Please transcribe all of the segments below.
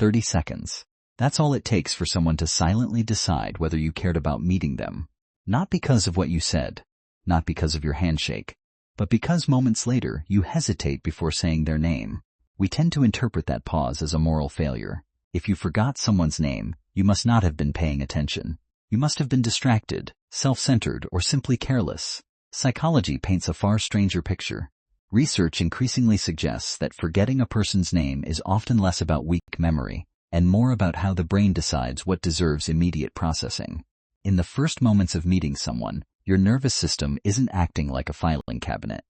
30 seconds. That's all it takes for someone to silently decide whether you cared about meeting them. Not because of what you said, not because of your handshake, but because moments later you hesitate before saying their name. We tend to interpret that pause as a moral failure. If you forgot someone's name, you must not have been paying attention. You must have been distracted, self-centered, or simply careless. Psychology paints a far stranger picture. Research increasingly suggests that forgetting a person's name is often less about weak memory and more about how the brain decides what deserves immediate processing. In the first moments of meeting someone, your nervous system isn't acting like a filing cabinet.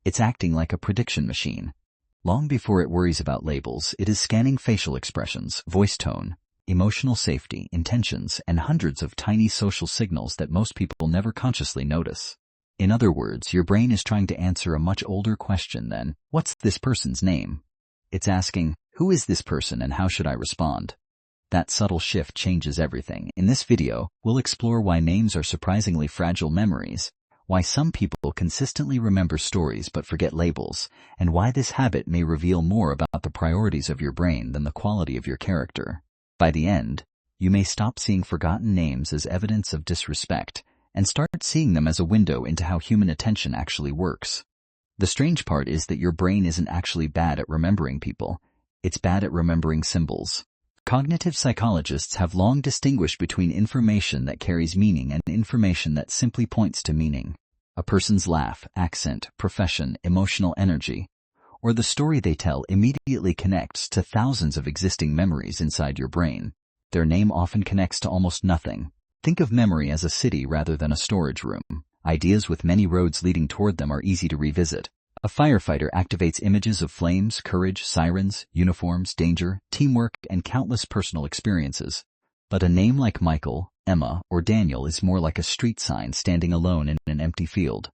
It's acting like a prediction machine. Long before it worries about labels, it is scanning facial expressions, voice tone, emotional safety, intentions, and hundreds of tiny social signals that most people never consciously notice. In other words, your brain is trying to answer a much older question than, what's this person's name? It's asking, who is this person and how should I respond? That subtle shift changes everything. In this video, we'll explore why names are surprisingly fragile memories, why some people consistently remember stories but forget labels, and why this habit may reveal more about the priorities of your brain than the quality of your character. By the end, you may stop seeing forgotten names as evidence of disrespect and start seeing them as a window into how human attention actually works. The strange part is that your brain isn't actually bad at remembering people. It's bad at remembering symbols. Cognitive psychologists have long distinguished between information that carries meaning and information that simply points to meaning. A person's laugh, accent, profession, emotional energy, or the story they tell immediately connects to thousands of existing memories inside your brain. Their name often connects to almost nothing. Think of memory as a city rather than a storage room. Ideas with many roads leading toward them are easy to revisit. A firefighter activates images of flames, courage, sirens, uniforms, danger, teamwork, and countless personal experiences. But a name like Michael, Emma, or Daniel is more like a street sign standing alone in an empty field.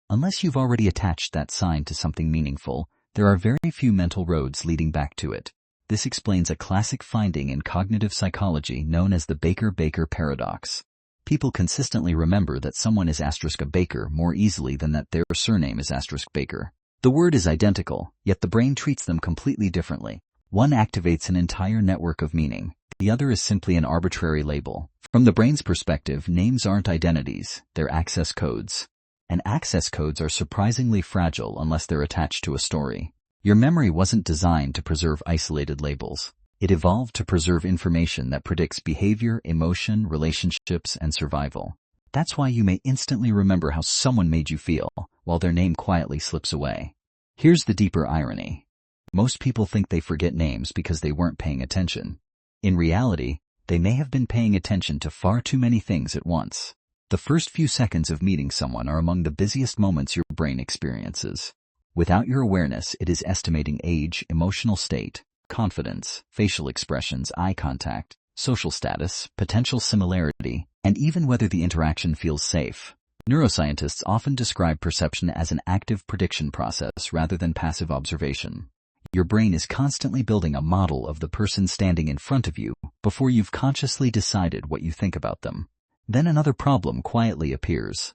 Unless you've already attached that sign to something meaningful, there are very few mental roads leading back to it. This explains a classic finding in cognitive psychology known as the Baker-Baker paradox. People consistently remember that someone is *a Baker more easily than that their surname is *Baker. The word is identical, yet the brain treats them completely differently. One activates an entire network of meaning. The other is simply an arbitrary label. From the brain's perspective, names aren't identities, they're access codes. And access codes are surprisingly fragile unless they're attached to a story. Your memory wasn't designed to preserve isolated labels. It evolved to preserve information that predicts behavior, emotion, relationships, and survival. That's why you may instantly remember how someone made you feel, while their name quietly slips away. Here's the deeper irony. Most people think they forget names because they weren't paying attention. In reality, they may have been paying attention to far too many things at once. The first few seconds of meeting someone are among the busiest moments your brain experiences. Without your awareness, it is estimating age, emotional state, confidence, facial expressions, eye contact, social status, potential similarity, and even whether the interaction feels safe. Neuroscientists often describe perception as an active prediction process rather than passive observation. Your brain is constantly building a model of the person standing in front of you before you've consciously decided what you think about them. Then another problem quietly appears.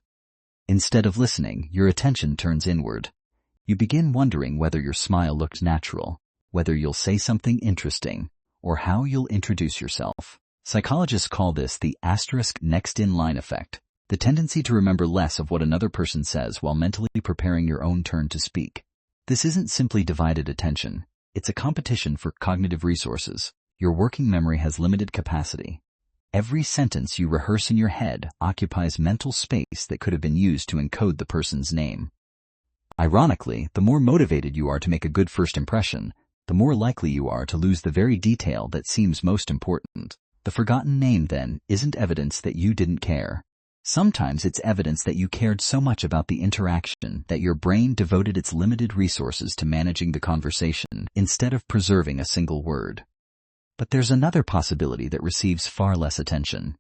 Instead of listening, your attention turns inward. You begin wondering whether your smile looked natural, whether you'll say something interesting, or how you'll introduce yourself. Psychologists call this the *next-in-line effect, the tendency to remember less of what another person says while mentally preparing your own turn to speak. This isn't simply divided attention. It's a competition for cognitive resources. Your working memory has limited capacity. Every sentence you rehearse in your head occupies mental space that could have been used to encode the person's name. Ironically, the more motivated you are to make a good first impression, the more likely you are to lose the very detail that seems most important. The forgotten name, then, isn't evidence that you didn't care. Sometimes it's evidence that you cared so much about the interaction that your brain devoted its limited resources to managing the conversation instead of preserving a single word. But there's another possibility that receives far less attention.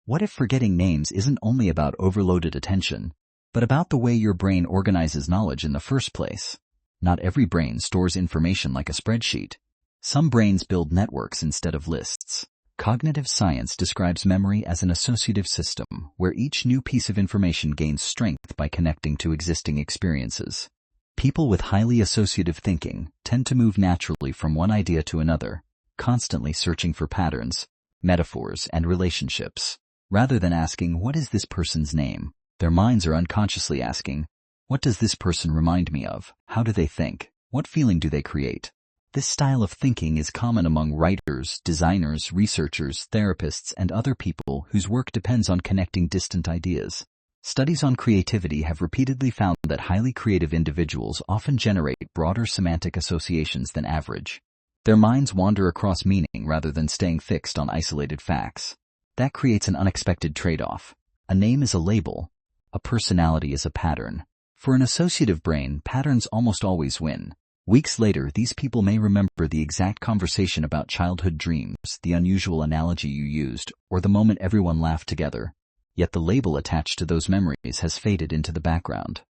What if forgetting names isn't only about overloaded attention, but about the way your brain organizes knowledge in the first place? Not every brain stores information like a spreadsheet. Some brains build networks instead of lists. Cognitive science describes memory as an associative system, where each new piece of information gains strength by connecting to existing experiences. People with highly associative thinking tend to move naturally from one idea to another. constantly searching for patterns, metaphors, and relationships. Rather than asking, what is this person's name? Their minds are unconsciously asking, what does this person remind me of? How do they think? What feeling do they create? This style of thinking is common among writers, designers, researchers, therapists, and other people whose work depends on connecting distant ideas. Studies on creativity have repeatedly found that highly creative individuals often generate broader semantic associations than average. Their minds wander across meaning rather than staying fixed on isolated facts. That creates an unexpected trade-off. A name is a label. A personality is a pattern. For an associative brain, patterns almost always win. Weeks later, these people may remember the exact conversation about childhood dreams, the unusual analogy you used, or the moment everyone laughed together. Yet the label attached to those memories has faded into the background.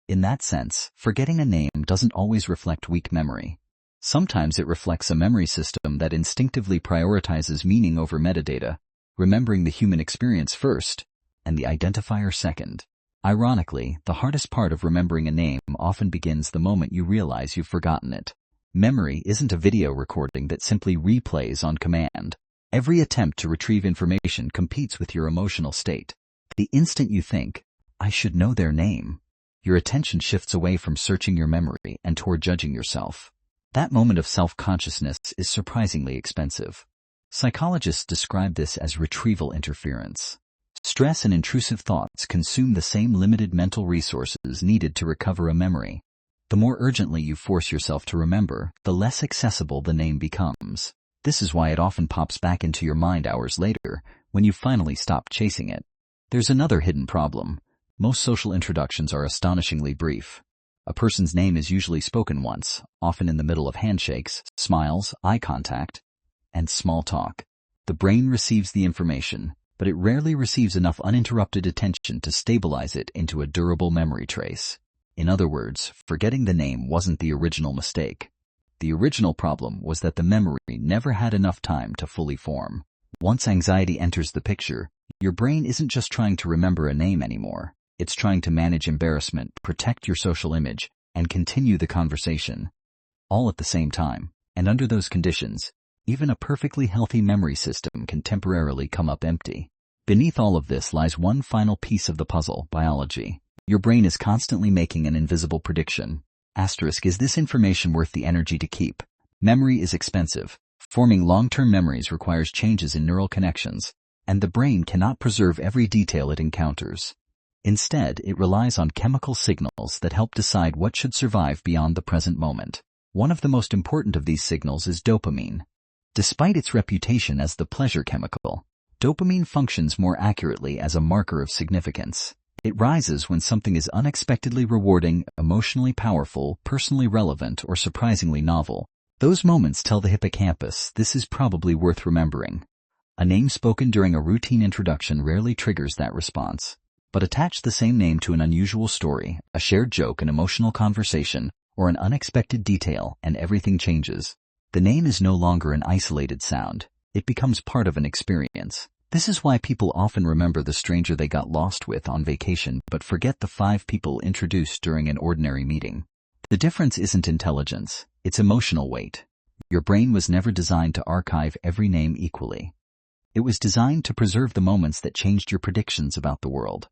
In that sense, forgetting a name doesn't always reflect weak memory. Sometimes it reflects a memory system that instinctively prioritizes meaning over metadata, remembering the human experience first, and the identifier second. Ironically, the hardest part of remembering a name often begins the moment you realize you've forgotten it. Memory isn't a video recording that simply replays on command. Every attempt to retrieve information competes with your emotional state. The instant you think, I should know their name, your attention shifts away from searching your memory and toward judging yourself. That moment of self-consciousness is surprisingly expensive. Psychologists describe this as retrieval interference. Stress and intrusive thoughts consume the same limited mental resources needed to recover a memory. The more urgently you force yourself to remember, the less accessible the name becomes. This is why it often pops back into your mind hours later, when you finally stop chasing it. There's another hidden problem. Most social introductions are astonishingly brief. A person's name is usually spoken once, often in the middle of handshakes, smiles, eye contact, and small talk. The brain receives the information, but it rarely receives enough uninterrupted attention to stabilize it into a durable memory trace. In other words, forgetting the name wasn't the original mistake. The original problem was that the memory never had enough time to fully form. Once anxiety enters the picture, your brain isn't just trying to remember a name anymore. It's trying to manage embarrassment, protect your social image, and continue the conversation. All at the same time. And under those conditions, even a perfectly healthy memory system can temporarily come up empty. Beneath all of this lies one final piece of the puzzle: biology. Your brain is constantly making an invisible prediction. Is this information worth the energy to keep? Memory is expensive. Forming long-term memories requires changes in neural connections, and the brain cannot preserve every detail it encounters. Instead, it relies on chemical signals that help decide what should survive beyond the present moment. One of the most important of these signals is dopamine. Despite its reputation as the pleasure chemical, dopamine functions more accurately as a marker of significance. It rises when something is unexpectedly rewarding, emotionally powerful, personally relevant, or surprisingly novel. Those moments tell the hippocampus this is probably worth remembering. A name spoken during a routine introduction rarely triggers that response. But attach the same name to an unusual story, a shared joke, an emotional conversation, or an unexpected detail, and everything changes. The name is no longer an isolated sound. It becomes part of an experience. This is why people often remember the stranger they got lost with on vacation but forget the 5 people introduced during an ordinary meeting. The difference isn't intelligence, it's emotional weight. Your brain was never designed to archive every name equally. It was designed to preserve the moments that changed your predictions about the world.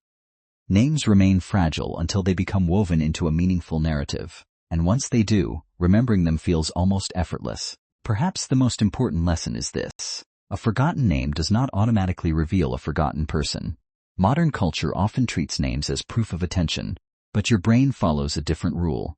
Names remain fragile until they become woven into a meaningful narrative, and once they do, remembering them feels almost effortless. Perhaps the most important lesson is this: a forgotten name does not automatically reveal a forgotten person. Modern culture often treats names as proof of attention, but your brain follows a different rule.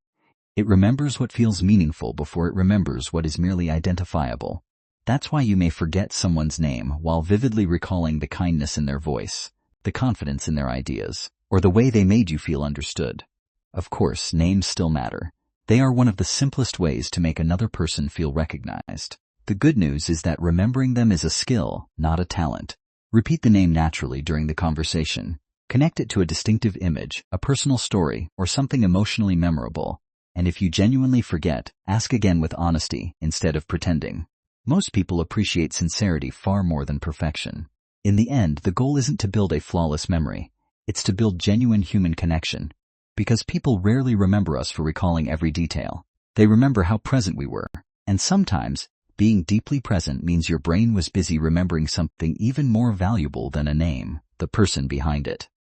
It remembers what feels meaningful before it remembers what is merely identifiable. That's why you may forget someone's name while vividly recalling the kindness in their voice, the confidence in their ideas, or the way they made you feel understood. Of course, names still matter. They are one of the simplest ways to make another person feel recognized. The good news is that remembering them is a skill, not a talent. Repeat the name naturally during the conversation. Connect it to a distinctive image, a personal story, or something emotionally memorable. And if you genuinely forget, ask again with honesty instead of pretending. Most people appreciate sincerity far more than perfection. In the end, the goal isn't to build a flawless memory. It's to build genuine human connection. Because people rarely remember us for recalling every detail. They remember how present we were. And sometimes, Being deeply present means your brain was busy remembering something even more valuable than a name, the person behind it.